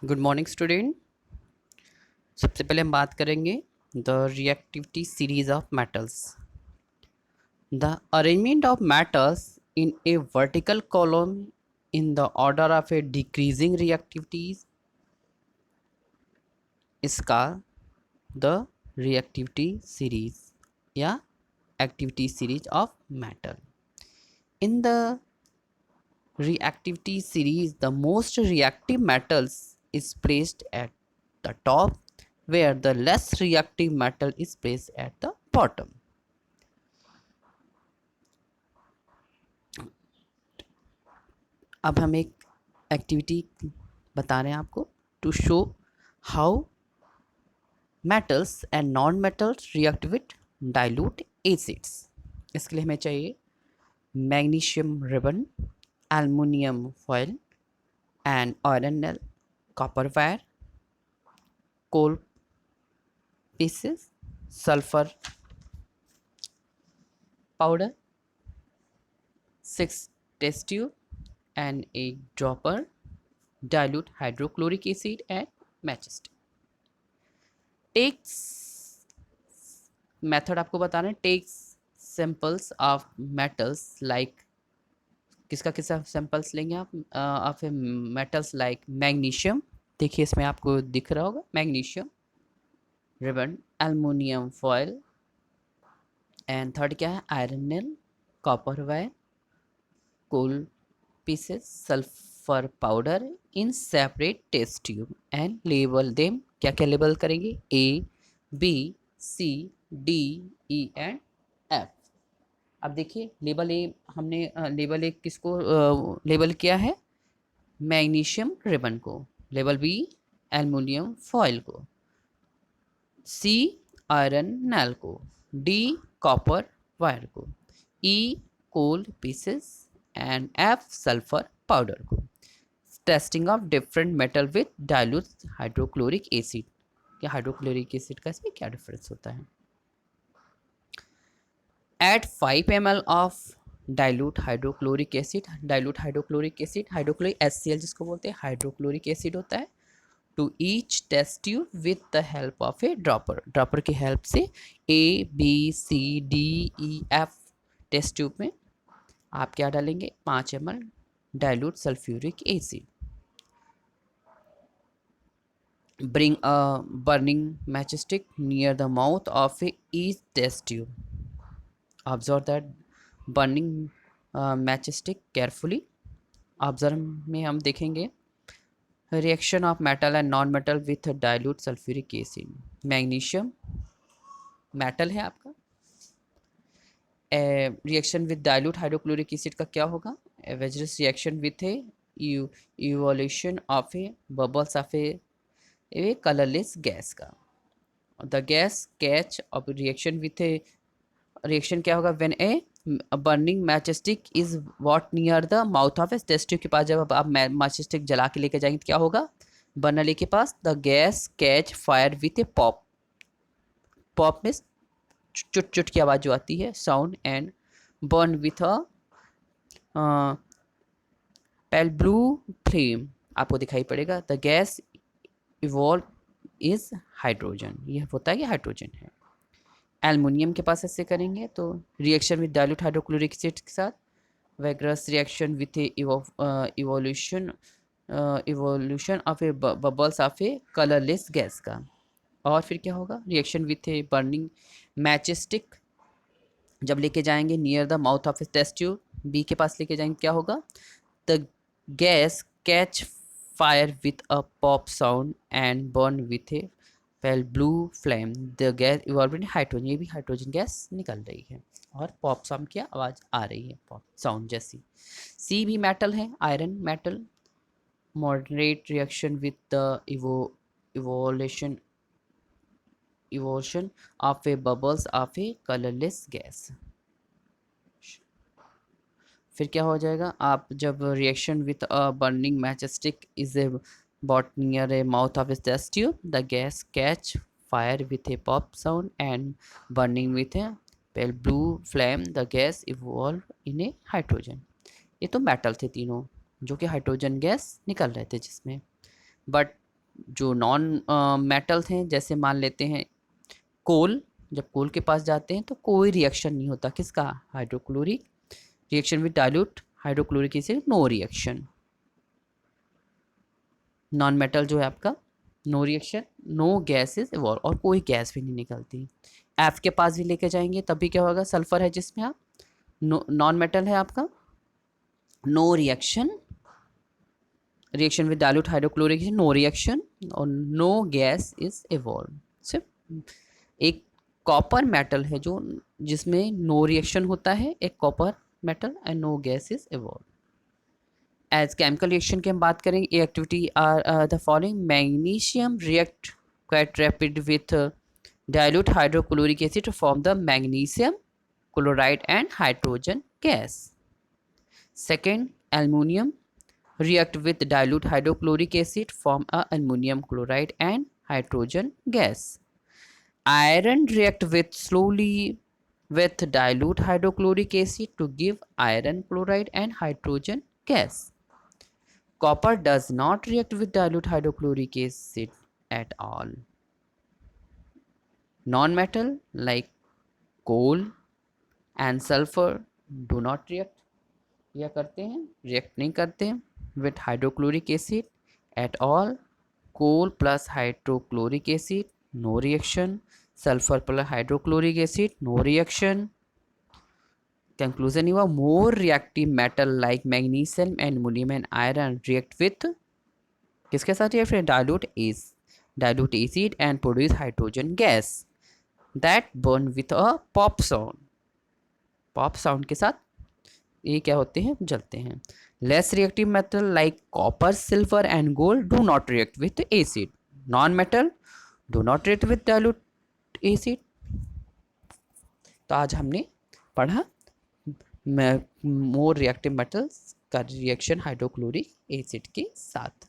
Good morning student. सबसे पहले हम बात करेंगे the reactivity series of metals. The arrangement of metals in A vertical column in the order of A decreasing reactivities इसका the reactivity series या activity series of metal. In the reactivity series, the most reactive metals is placed at the top, where the less reactive metal is placed at the bottom. अब हम एक activity बता रहे हैं आपको to show how metals and non-metals react with dilute acids. इसके लिए हमें चाहिए magnesium ribbon, aluminium foil and iron nail, copper wire, coal pieces, sulfur powder, 6 test tube and a dropper, dilute hydrochloric acid and matchstick. Takes method आपको बता रहे हैं, takes samples of metals like किसका किसका सैंपल्स लेंगे आप metals like magnesium, देखिए इसमें आपको दिख रहा होगा magnesium ribbon, aluminium foil and third क्या है iron nail, copper wire, coal pieces, sulphur powder in separate test tube and label them. क्या क्या लेबल करेंगे? A B C D E and F. अब देखिए लेबल ए हमने लेबल ए किसको label किया है? मैग्नीशियम रिबन को, लेबल बी एल्युमिनियम फॉयल को, सी आयरन नेल को, डी कॉपर वायर को, E coal pieces and F sulphur powder को। Testing of different metal with dilute hydrochloric acid. क्या हाइड्रोक्लोरिक एसिड का इसमें क्या डिफरेंस होता है? Add 5 ml of dilute hydrochloric acid, dilute hydrochloric acid, hydrochloric HCl जिसको बोलते हैं हाइड्रोक्लोरिक एसिड होता है, to each test tube with the help of a dropper. Dropper की हेल्प से A B C D E F test tube में आप क्या डालेंगे? 5 ml dilute sulphuric acid. Bring a burning matchstick near the mouth of each test tube. Observe that burning matchstick carefully. Observe में हम देखेंगे reaction of metal and non metal with dilute sulphuric acid. Magnesium metal है आपका, reaction with dilute hydrochloric acid का क्या होगा? Vigorous reaction with a evolution of a bubbles of a colourless gas का। The gas catch of reaction with a reaction क्या होगा? When a burning matchstick is what near the mouth of a test tube के पास जब आप matchstick जला के लेके जाएंगे तो क्या होगा? बर्नर के पास the gas catch fire with a pop. Pop में चुट चुट की आवाज़ जो आती है sound, and burn with a pale blue flame आपको दिखाई पड़ेगा। The gas evolve is hydrogen, यह होता है कि हाइड्रोजन है। एल्युमिनियम के पास ऐसे करेंगे तो reaction with dilute hydrochloric acid के साथ vigorous reaction with evolution of a bubbles of a colourless gas का। और फिर क्या होगा? Reaction with a burning matchstick जब लेके जाएंगे near the mouth of a test tube, B के पास लेके जाएंगे क्या होगा? The gas catch fire with a pop sound and burn with a pale blue flame. The gas evolve in hydrogen, ये भी हाइड्रोजन गैस निकल रही है और पॉप साउंड की आवाज़ आ रही है, पॉप साउंड जैसी। सी भी मेटल है, iron metal, moderate reaction with the evolution of a bubbles of a colourless gas. फिर क्या हो जाएगा? आप जब reaction with a burning matchstick is a brought near a mouth of a test tube, the gas catch fire with a pop sound and burning with a pale blue flame. The gas evolve in a hydrogen. ये तो metal थे तीनों जो कि hydrogen gas निकल रहे थे जिसमें, बट जो नॉन मेटल्स हैं, जैसे मान लेते हैं कोल, जब कोल के पास जाते हैं तो कोई रिएक्शन नहीं होता, किसका, hydrochloric, reaction with dilute hydrochloric acid, no reaction. Non metal जो है आपका, no reaction, no gases evolve, और कोई गैस भी नहीं निकलती। एफ के पास भी लेके जाएंगे तब भी क्या होगा, सल्फर है जिसमें आप, नॉन मेटल है आपका, no reaction, reaction with dilute hydrochloric acid, no reaction, और नो गैस इज इवॉल्व। सिर्फ एक कॉपर मेटल है जो, जिसमें नो रिएक्शन होता है, एक copper metal, and no gas is evolve. As chemical reaction की हम बात करें, ये activity are the following, magnesium react quite rapid with dilute hydrochloric acid to form the magnesium chloride and hydrogen gas. Second, aluminium react with dilute hydrochloric acid, form a aluminum chloride and hydrogen gas. Iron react with slowly with dilute hydrochloric acid to give iron chloride and hydrogen gas. Copper does not react with dilute hydrochloric acid at all. Non-metal like coal and sulfur do not react, या करते हैं, react नहीं करते with hydrochloric acid at all. Coal plus hydrochloric acid, no reaction. Sulfur plus hydrochloric acid, no reaction. Conclusion हुआ, more reactive metal like magnesium, aluminum and iron react with, किसके साथ react, dilute acid and produce hydrogen gas that burn with a pop sound. Pop sound के साथ ये क्या होते हैं, जलते हैं। Less reactive metal like copper, silver and gold do not react with acid. Non metal do not react with dilute acid. तो आज हमने पढ़ा मोर रिएक्टिव मेटल्स का रिएक्शन हाइड्रोक्लोरिक एसिड के साथ।